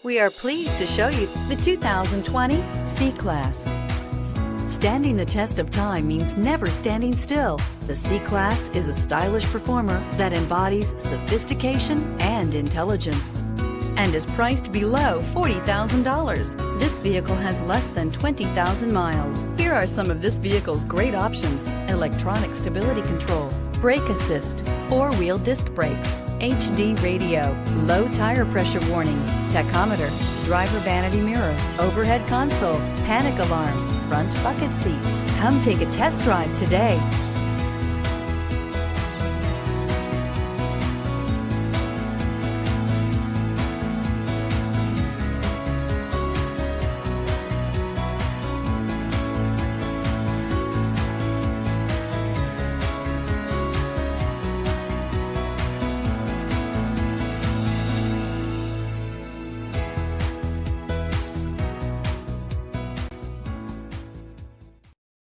We are pleased to show you the 2020 C-Class. Standing the test of time means never standing still. The C-Class is a stylish performer that embodies sophistication and intelligence and is priced below $40,000. This vehicle has less than 20,000 miles. Here are some of this vehicle's great options: electronic stability control, brake assist, four-wheel disc brakes, HD radio, low tire pressure warning, tachometer, driver vanity mirror, overhead console, panic alarm, front bucket seats. Come take a test drive today.